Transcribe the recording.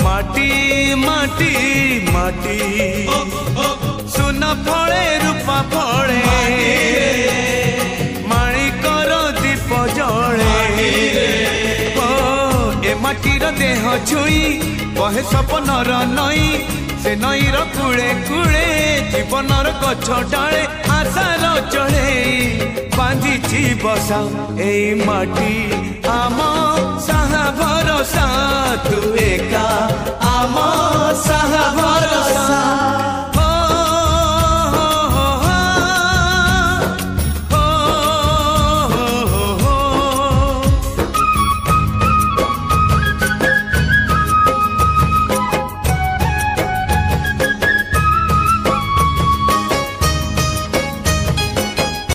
माटी माटी माटी माटी सुना फले रूपा फले माणिकर दीप जले ए माटीर देह छुई बहे सपनर नई से नईर कूले कूले जीवनर गछ डाले आशार चढ़े बांधिची बसा ए माटी आम साहा भरोसा तू एका आम साहा भरोसा।